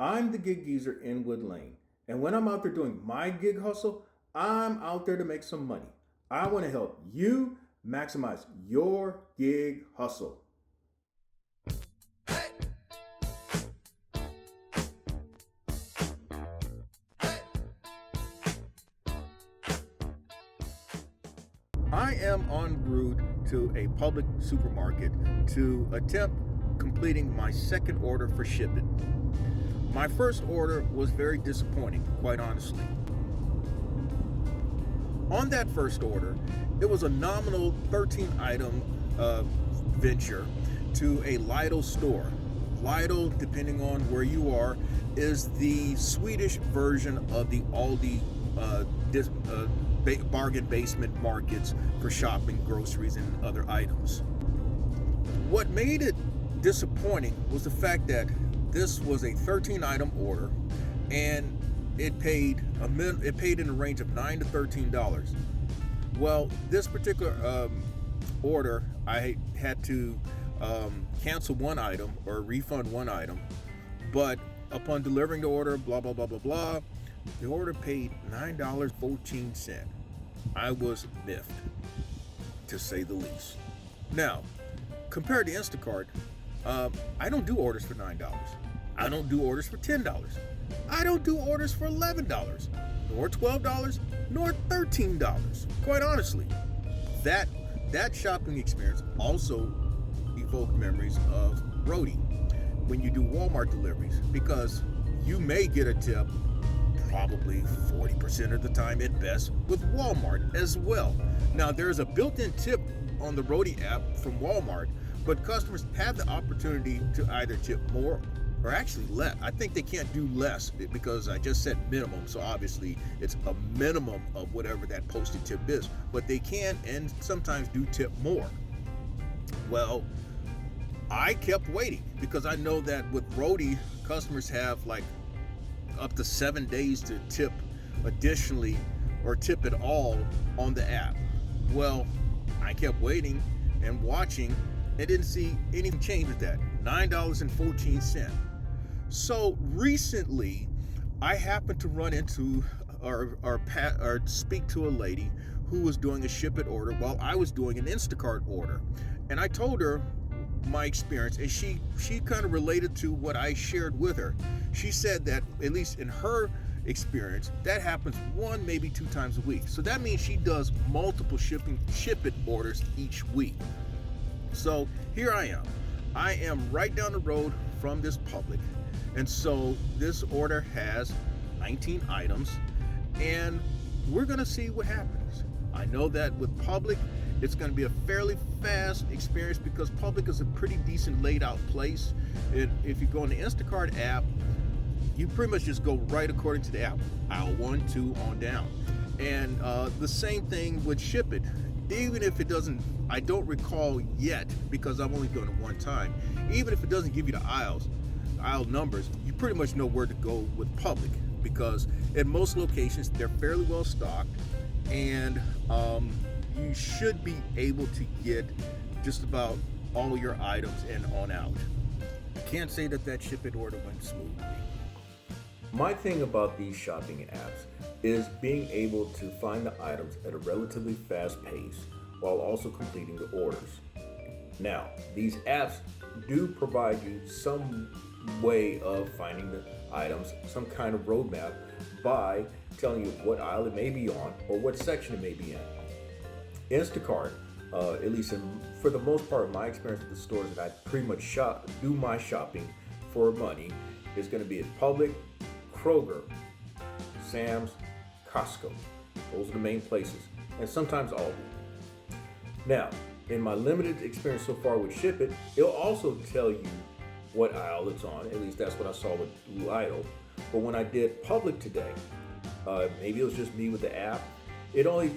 I'm the gig geezer in Wood Lane. And when I'm out there doing my gig hustle, I'm out there to make some money. I want to help you maximize your gig hustle. I am en route to a public supermarket to attempt completing my second order for Shipt. My first order was very disappointing, quite honestly. On that first order, it was a nominal 13-item venture to a Lidl store. Lidl, depending on where you are, is the Swedish version of the Aldi bargain basement markets for shopping, groceries, and other items. What made it disappointing was the fact that this was a 13-item order, and it paid in the range of $9 to $13. Well, this particular order, I had to cancel one item or refund one item, but upon delivering the order, blah blah blah blah blah, the order paid $9.14. I was miffed, to say the least. Now, compared to Instacart, I don't do orders for $9. I don't do orders for $10. I don't do orders for $11, nor $12, nor $13. Quite honestly, that shopping experience also evoked memories of Roadie when you do Walmart deliveries, because you may get a tip probably 40% of the time at best with Walmart as well. Now, there's a built-in tip on the Roadie app from Walmart, but customers have the opportunity to either tip more or actually less. I think they can't do less because I just said minimum, so obviously it's a minimum of whatever that posted tip is, but they can and sometimes do tip more. Well, I kept waiting because I know that with Roadie, customers have like up to 7 days to tip additionally or tip at all on the app. Well, I kept waiting and watching and didn't see anything change with that. $9.14. So recently, I happened to run into or speak to a lady who was doing a Shipt order while I was doing an Instacart order, and I told her my experience, and she kind of related to what I shared with her. She said that at least in her experience, that happens 1, maybe 2 times a week. So that means she does multiple Shipt orders each week. So here I am. I am right down the road from this Public. And so this order has 19 items, and we're going to see what happens. I know that with Public, it's going to be a fairly fast experience because Public is a pretty decent laid out place. If you go on the Instacart app, you pretty much just go right according to the app. Aisle 1, 2, on down. And the same thing with Shipt. Even if it doesn't, I don't recall yet because I've only done it one time. Even if it doesn't give you the aisle numbers, you pretty much know where to go with Public because in most locations they're fairly well stocked, and you should be able to get just about all of your items and on out. I can't say that Shipt order went smoothly. My thing about these shopping apps is being able to find the items at a relatively fast pace while also completing the orders. Now, these apps do provide you some way of finding the items, some kind of roadmap by telling you what aisle it may be on or what section it may be in. Instacart, at least for the most part, my experience with the stores that I pretty much do my shopping for money is going to be at Public, Kroger, Sam's, Costco. Those are the main places, and sometimes Aldi. Now, in my limited experience so far with Shipt, it'll also tell you what aisle it's on. At least that's what I saw with Lidl. But when I did Public today, maybe it was just me with the app. It only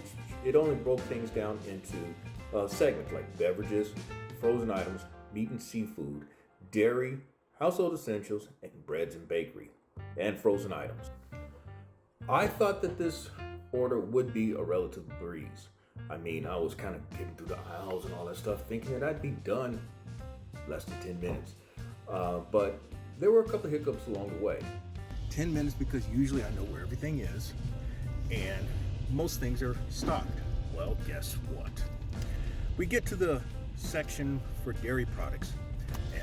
broke things down into segments like beverages, frozen items, meat and seafood, dairy, household essentials, and breads and bakery, and frozen items. I thought that this order would be a relative breeze. I mean, I was kind of getting through the aisles and all that stuff, thinking that I'd be done less than 10 minutes. But There were a couple of hiccups along the way. 10 minutes because usually I know where everything is and most things are stocked. Well, guess what? We get to the section for dairy products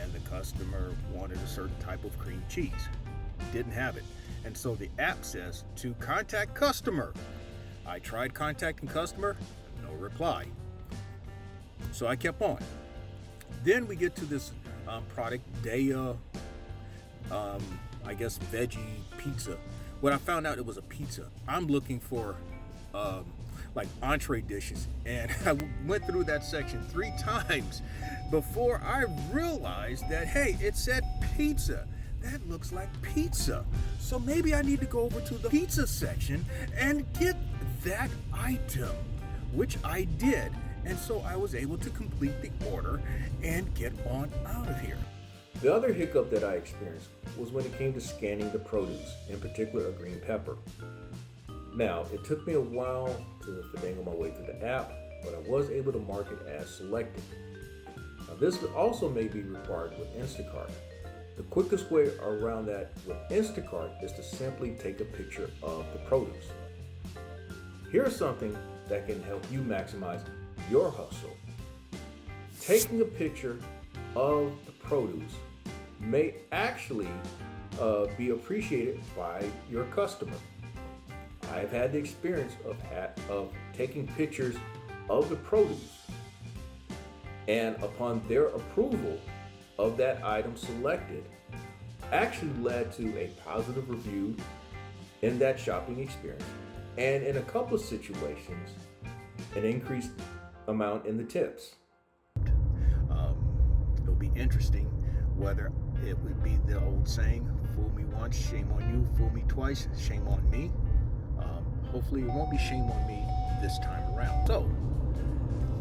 and the customer wanted a certain type of cream cheese. Didn't have it. And so the app says to contact customer. I tried contacting customer, no reply. So I kept on. Then we get to this product, Daya, I guess veggie pizza. When I found out it was a pizza, I'm looking for like entree dishes, and I went through that section 3 times before I realized that, hey, it said pizza. That looks like pizza. So maybe I need to go over to the pizza section and get that item, which I did. And so I was able to complete the order and get on out of here. The other hiccup that I experienced was when it came to scanning the produce, in particular a green pepper. Now, it took me a while to finagle my way through the app, but I was able to mark it as selected. Now, this also may be required with Instacart. The quickest way around that with Instacart is to simply take a picture of the produce. Here's something that can help you maximize your hustle. Taking a picture of the produce may actually be appreciated by your customer. I've had the experience of taking pictures of the produce, and upon their approval of that item selected, actually led to a positive review in that shopping experience, and in a couple of situations, an increased amount in the tips. It'll be interesting whether it would be the old saying, fool me once, shame on you, fool me twice, shame on me. Hopefully it won't be shame on me this time around. So,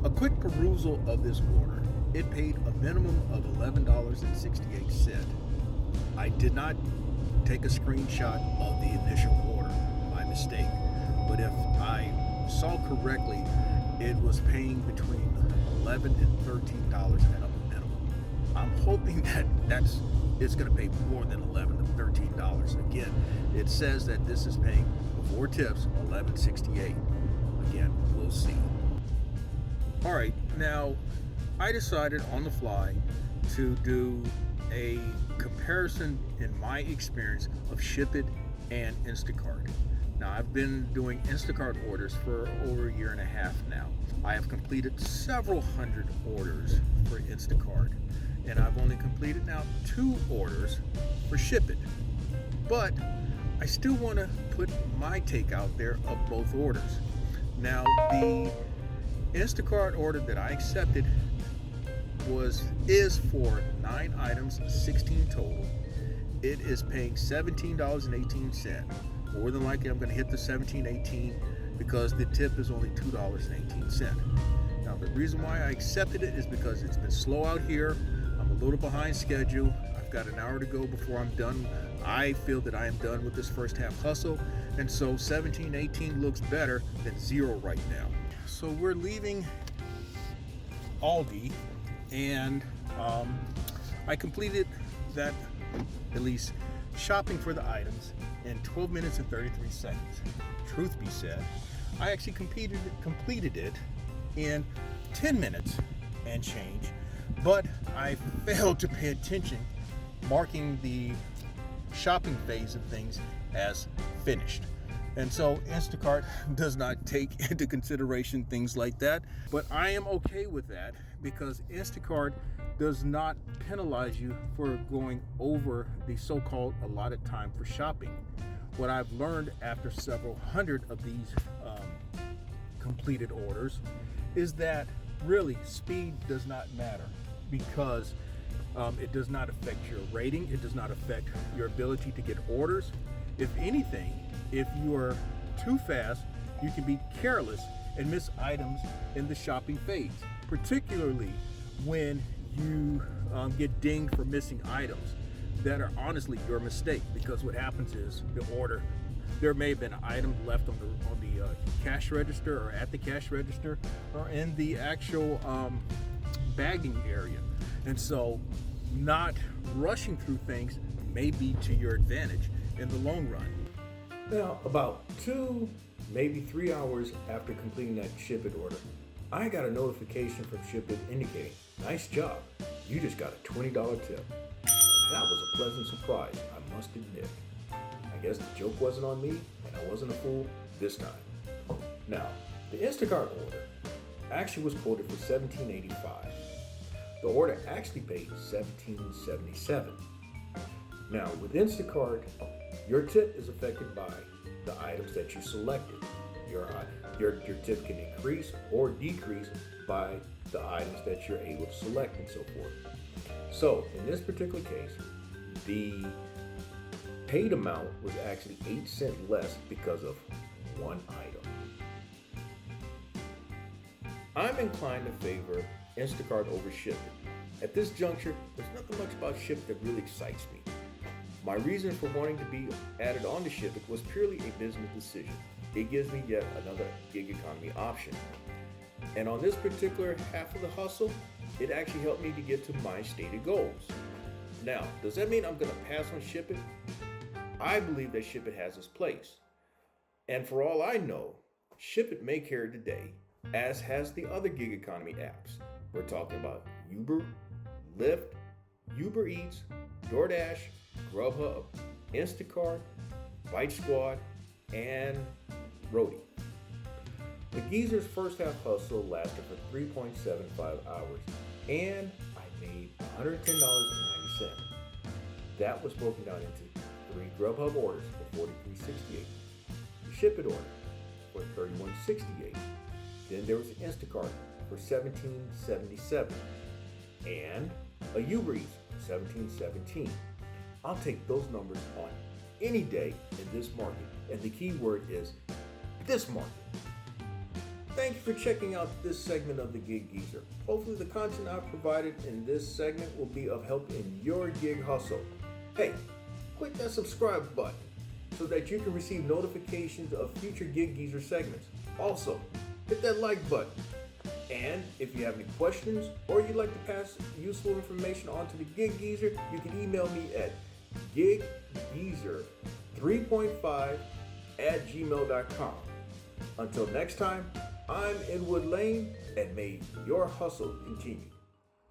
a quick perusal of this order. It paid a minimum of $11.68. I did not take a screenshot of the initial order, my mistake. But if I saw correctly, it was paying between $11 and $13 at a minimum. I'm hoping that it's going to pay more than $11 to $13. Again, it says that this is paying before tips $11.68. Again, we'll see. All right, now I decided on the fly to do a comparison in my experience of Shipt and Instacart. Now, I've been doing Instacart orders for over a year and a half now. I have completed several hundred orders for Instacart, and I've only completed now 2 orders for Shipt. But I still want to put my take out there of both orders. Now, the Instacart order that I accepted is for 9 items, 16 total. It is paying $17.18. More than likely, I'm going to hit the $17.18 because the tip is only $2.18. Now, the reason why I accepted it is because it's been slow out here. I'm a little behind schedule. I've got an hour to go before I'm done. I feel that I am done with this first half hustle, and so $17.18 looks better than 0 right now. So we're leaving Aldi, and I completed that, at least shopping for the items, in 12 minutes and 33 seconds. Truth be said, I actually completed it in 10 minutes and change, but I failed to pay attention, marking the shopping phase of things as finished. And so Instacart does not take into consideration things like that, but I am okay with that because Instacart does not penalize you for going over the so-called allotted time for shopping. What I've learned after several hundred of these completed orders is that really speed does not matter, because it does not affect your rating. It does not affect your ability to get orders. If anything, if you are too fast, you can be careless and miss items in the shopping phase, particularly when you get dinged for missing items that are honestly your mistake. Because what happens is the order, there may have been an item left on the cash register, or at the cash register, or in the actual bagging area. And so not rushing through things may be to your advantage in the long run. Now, about 2, maybe 3 hours after completing that Shipt order, I got a notification from Shipt indicating, "Nice job, you just got a $20 tip." That was a pleasant surprise, I must admit. I guess the joke wasn't on me, and I wasn't a fool this time. Now, the Instacart order actually was quoted for $17.85. The order actually paid $17.77. Now, with Instacart, your tip is affected by the items that you selected. Your tip can increase or decrease by the items that you're able to select and so forth. So, in this particular case, the paid amount was actually 8 cents less because of one item. I'm inclined to favor Instacart over Shipt. At this juncture, there's nothing much about Shipt that really excites me. My reason for wanting to be added on to Shipt was purely a business decision. It gives me yet another gig economy option. And on this particular half of the hustle, it actually helped me to get to my stated goals. Now, does that mean I'm going to pass on Shipt? I believe that Shipt has its place. And for all I know, Shipt may carry today, as has the other gig economy apps. We're talking about Uber, Lyft, Uber Eats, DoorDash, Grubhub, Instacart, Bite Squad, and Roadie. The geezer's first half hustle lasted for 3.75 hours, and I made $110.90. That was broken down into 3 Grubhub orders for $43.68, the Shipt order for $31.68. Then there was an Instacart for $17.77, and a Uber Eats for $17.17. I'll take those numbers on any day in this market, and the key word is this market. Thank you for checking out this segment of the Gig Geezer. Hopefully the content I've provided in this segment will be of help in your gig hustle. Hey, click that subscribe button so that you can receive notifications of future Gig Geezer segments. Also, hit that like button. And if you have any questions or you'd like to pass useful information on to the Gig Geezer, you can email me at giggeezer3.5@gmail.com. Until next time, I'm Edward Lane, and may your hustle continue.